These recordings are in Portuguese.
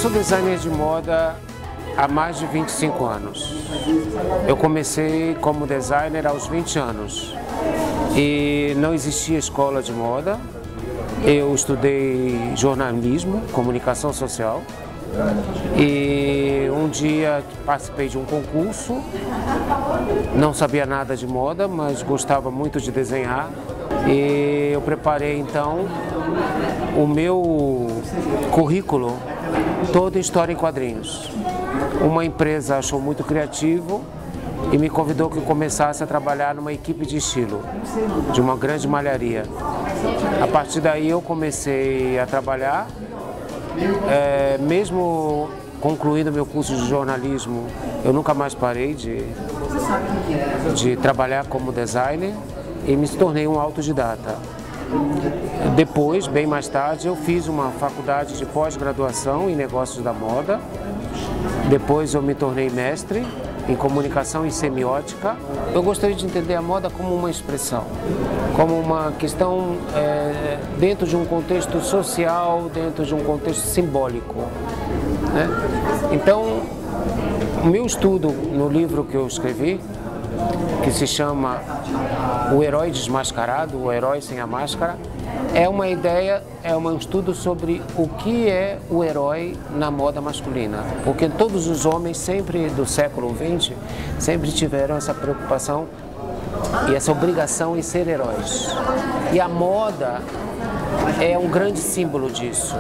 sou designer de moda há mais de 25 anos. Eu comecei como designer aos 20 anos e não existia escola de moda. Eu estudei jornalismo, comunicação social e um dia participei de um concurso. Não sabia nada de moda, mas gostava muito de desenhar e eu preparei então o meu currículo todo em história em quadrinhos. Uma empresa achou muito criativo e me convidou que eu começasse a trabalhar numa equipe de estilo, de uma grande malharia. A partir daí eu comecei a trabalhar, mesmo concluindo meu curso de jornalismo, eu nunca mais parei de trabalhar como designer e me tornei um autodidata. Depois, bem mais tarde, eu fiz uma faculdade de pós-graduação em negócios da moda. Depois eu me tornei mestre em comunicação e semiótica. Eu gostaria de entender a moda como uma expressão, como uma questão dentro de um contexto social, dentro de um contexto simbólico, né? Então, o meu estudo no livro que eu escrevi, que se chama O Herói Desmascarado, o Herói Sem a Máscara, é uma ideia, é um estudo sobre o que é o herói na moda masculina. Porque todos os homens, sempre do século XX, sempre tiveram essa preocupação e essa obrigação em ser heróis. E a moda é um grande símbolo disso,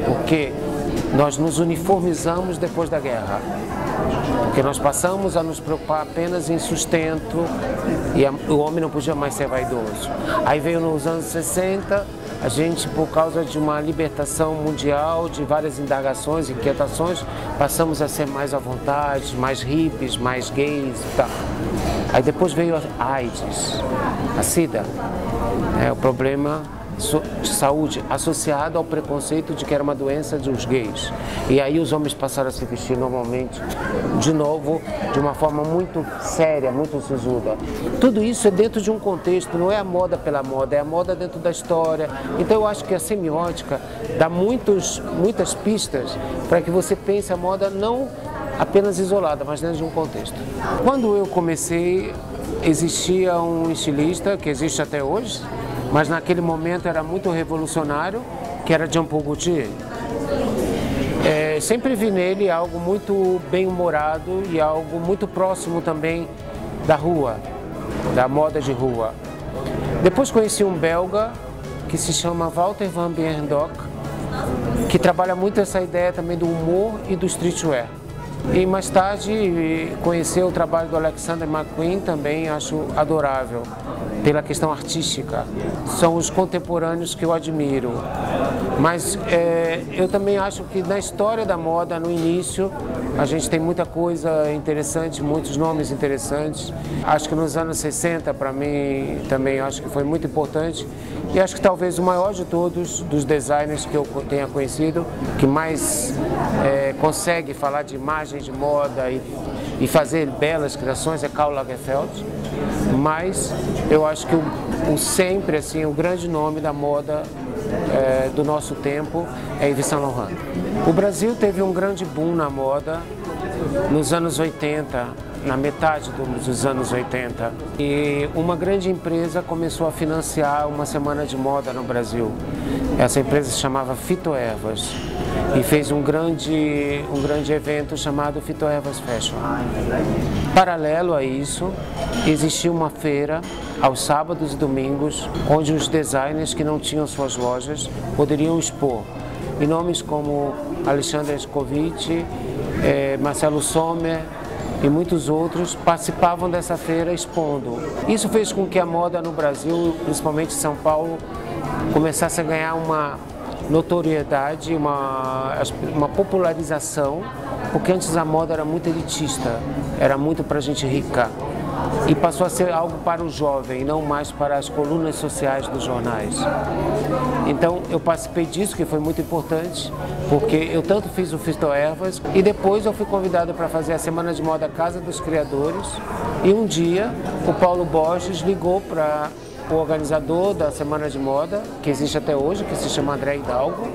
porque nós nos uniformizamos depois da guerra. Porque nós passamos a nos preocupar apenas em sustento e o homem não podia mais ser vaidoso. Aí veio nos anos 60, a gente, por causa de uma libertação mundial, de várias indagações, inquietações, passamos a ser mais à vontade, mais hippies, mais gays e tal. Aí depois veio a AIDS, a SIDA, o problema de saúde associado ao preconceito de que era uma doença dos gays. E aí os homens passaram a se vestir normalmente, de novo, de uma forma muito séria, muito sisuda. Tudo isso é dentro de um contexto, não é a moda pela moda, é a moda dentro da história. Então eu acho que a semiótica dá muitas pistas para que você pense a moda não apenas isolada, mas dentro de um contexto. Quando eu comecei, existia um estilista, que existe até hoje, mas naquele momento era muito revolucionário, que era Jean Paul Gaultier. Sempre vi nele algo muito bem-humorado e algo muito próximo também da rua, da moda de rua. Depois conheci um belga que se chama Walter van Beirendonck, que trabalha muito essa ideia também do humor e do streetwear. E mais tarde conhecer o trabalho do Alexander McQueen, também acho adorável, pela questão artística. São os contemporâneos que eu admiro. Mas eu também acho que na história da moda, no início, a gente tem muita coisa interessante, muitos nomes interessantes. Acho que nos anos 60, para mim, também acho que foi muito importante. E acho que talvez o maior de todos, dos designers que eu tenha conhecido, que mais consegue falar de imagem de moda e fazer belas criações, é Karl Lagerfeld. Mas eu acho que sempre assim, o grande nome da moda do nosso tempo é Yves Saint Laurent. O Brasil teve um grande boom na moda nos anos 80, na metade dos anos 80. E uma grande empresa começou a financiar uma semana de moda no Brasil. Essa empresa se chamava Fitoervas e fez um grande evento chamado Fitoervas Fashion. Paralelo a isso, existia uma feira aos sábados e domingos, onde os designers que não tinham suas lojas poderiam expor. E nomes como Alexander Escovitch, Marcelo Sommer e muitos outros participavam dessa feira expondo. Isso fez com que a moda no Brasil, principalmente em São Paulo, começasse a ganhar uma notoriedade, uma popularização, porque antes a moda era muito elitista, era muito para gente rica. E passou a ser algo para o jovem, não mais para as colunas sociais dos jornais. Então eu participei disso, que foi muito importante, porque eu tanto fiz o Fitoervas e depois eu fui convidado para fazer a Semana de Moda Casa dos Criadores. E um dia o Paulo Borges ligou para o organizador da Semana de Moda, que existe até hoje, que se chama André Hidalgo,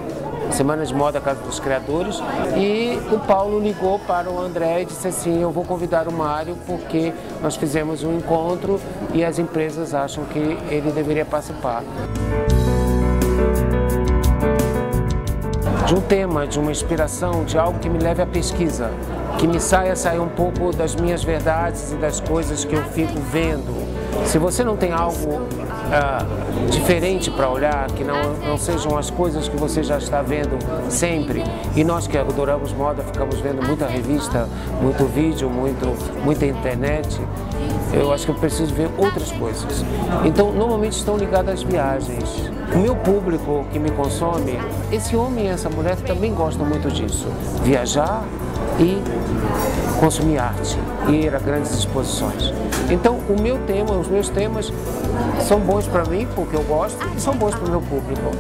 Semana de Moda Casa dos Criadores, e o Paulo ligou para o André e disse assim: eu vou convidar o Mário porque nós fizemos um encontro e as empresas acham que ele deveria participar. De um tema, de uma inspiração, de algo que me leve à pesquisa, que me sair um pouco das minhas verdades e das coisas que eu fico vendo. Se você não tem algo diferente para olhar, que não sejam as coisas que você já está vendo sempre, e nós que adoramos moda ficamos vendo muita revista, muito vídeo, muita internet, eu acho que eu preciso ver outras coisas. Então, normalmente estão ligadas às viagens. O meu público que me consome, esse homem e essa mulher também gostam muito disso, viajar e consumir arte, e ir a grandes exposições. Então, os meus temas são bons para mim, porque eu gosto, e são bons para o meu público.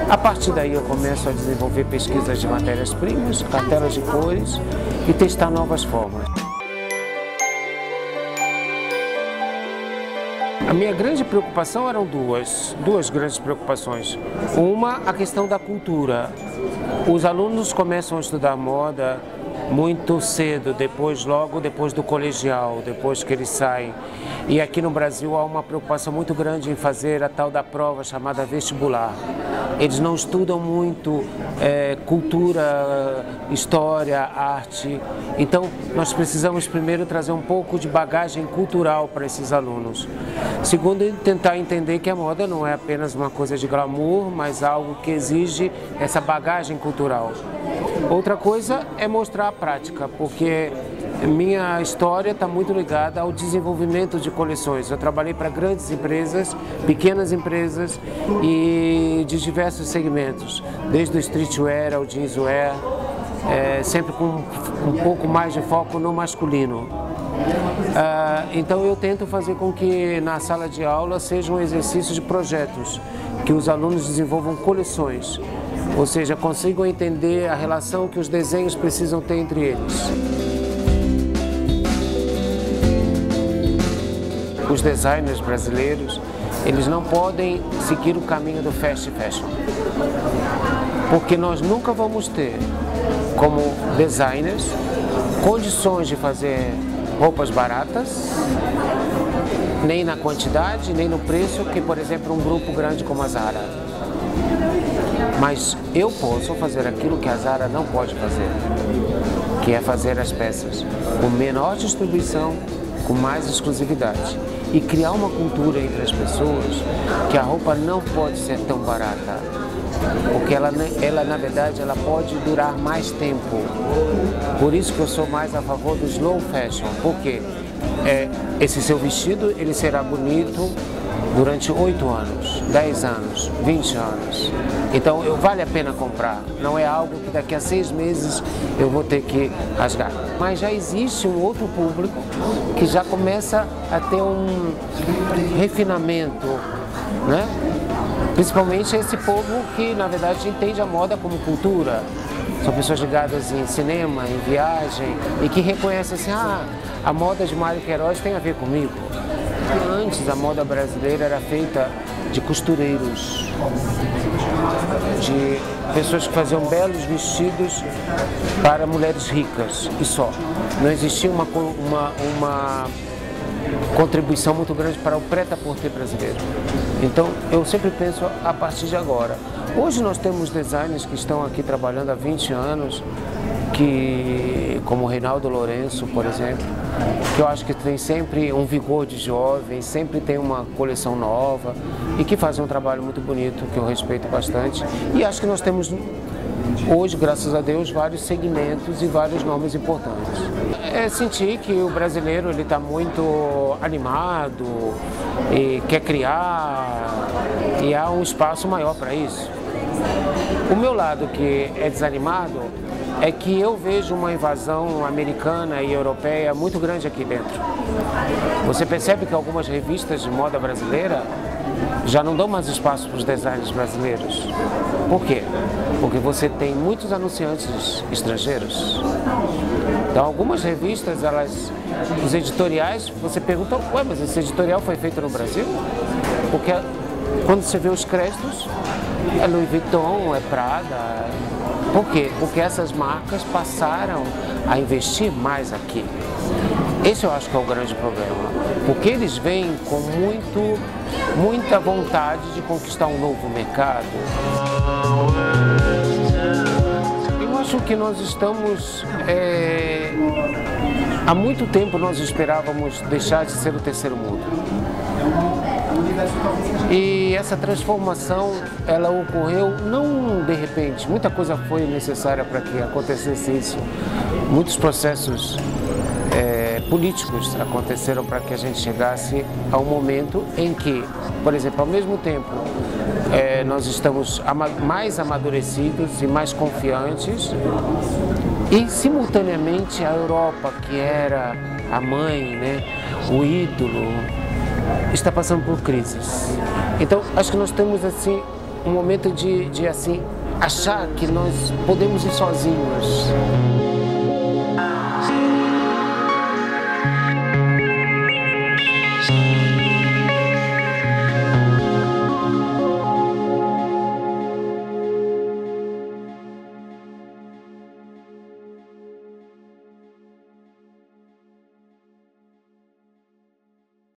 A partir daí eu começo a desenvolver pesquisas de matérias-primas, cartelas de cores e testar novas formas. A minha grande preocupação eram duas grandes preocupações. Uma, a questão da cultura. Os alunos começam a estudar moda muito cedo, logo depois do colegial, depois que eles saem. E aqui no Brasil há uma preocupação muito grande em fazer a tal da prova chamada vestibular. Eles não estudam muito cultura, história, arte. Então, nós precisamos primeiro trazer um pouco de bagagem cultural para esses alunos. Segundo, tentar entender que a moda não é apenas uma coisa de glamour, mas algo que exige essa bagagem cultural. Outra coisa é mostrar a prática, porque minha história está muito ligada ao desenvolvimento de coleções. Eu trabalhei para grandes empresas, pequenas empresas e de diversos segmentos, desde o streetwear ao jeanswear, sempre com um pouco mais de foco no masculino. Então eu tento fazer com que na sala de aula seja um exercício de projetos, que os alunos desenvolvam coleções, ou seja, consigam entender a relação que os desenhos precisam ter entre eles. Os designers brasileiros, eles não podem seguir o caminho do fast fashion, porque nós nunca vamos ter, como designers, condições de fazer roupas baratas, nem na quantidade, nem no preço que, por exemplo, um grupo grande como a Zara. Mas eu posso fazer aquilo que a Zara não pode fazer, que é fazer as peças com menor distribuição, com mais exclusividade, e criar uma cultura entre as pessoas que a roupa não pode ser tão barata, porque ela na verdade ela pode durar mais tempo. Por isso que eu sou mais a favor do slow fashion, porque esse seu vestido ele será bonito durante 8 anos, 10 anos, 20 anos. Então vale a pena comprar, não é algo que daqui a 6 meses eu vou ter que rasgar. Mas já existe um outro público que já começa a ter um refinamento, né? Principalmente esse povo que na verdade entende a moda como cultura. São pessoas ligadas em cinema, em viagem, e que reconhecem assim, a moda de Mário Queiroz tem a ver comigo. Antes a moda brasileira era feita de costureiros, de pessoas que faziam belos vestidos para mulheres ricas e só. Não existia uma contribuição muito grande para o prêt-à-porter brasileiro. Então eu sempre penso a partir de agora. Hoje nós temos designers que estão aqui trabalhando há 20 anos, como o Reinaldo Lourenço, por exemplo, que eu acho que tem sempre um vigor de jovem, sempre tem uma coleção nova e que fazem um trabalho muito bonito, que eu respeito bastante. E acho que nós temos hoje, graças a Deus, vários segmentos e vários nomes importantes. Sentir que o brasileiro está muito animado e quer criar, e há um espaço maior para isso. O meu lado que é desanimado é que eu vejo uma invasão americana e europeia muito grande aqui dentro. Você percebe que algumas revistas de moda brasileira já não dão mais espaço para os designers brasileiros. Por quê? Porque você tem muitos anunciantes estrangeiros. Então, algumas revistas, os editoriais, você pergunta, mas esse editorial foi feito no Brasil? Porque Quando você vê os créditos, é Louis Vuitton, é Prada. Por quê? Porque essas marcas passaram a investir mais aqui. Esse eu acho que é o grande problema, porque eles vêm com muita vontade de conquistar um novo mercado. Eu acho que nós estamos, há muito tempo nós esperávamos deixar de ser o terceiro mundo. E essa transformação, ela ocorreu não de repente, muita coisa foi necessária para que acontecesse isso, muitos processos políticos aconteceram para que a gente chegasse ao momento em que, por exemplo, ao mesmo tempo, nós estamos mais amadurecidos e mais confiantes e, simultaneamente, a Europa, que era a mãe, né, o ídolo, está passando por crises. Então, acho que nós temos assim um momento de assim achar que nós podemos ir sozinhos.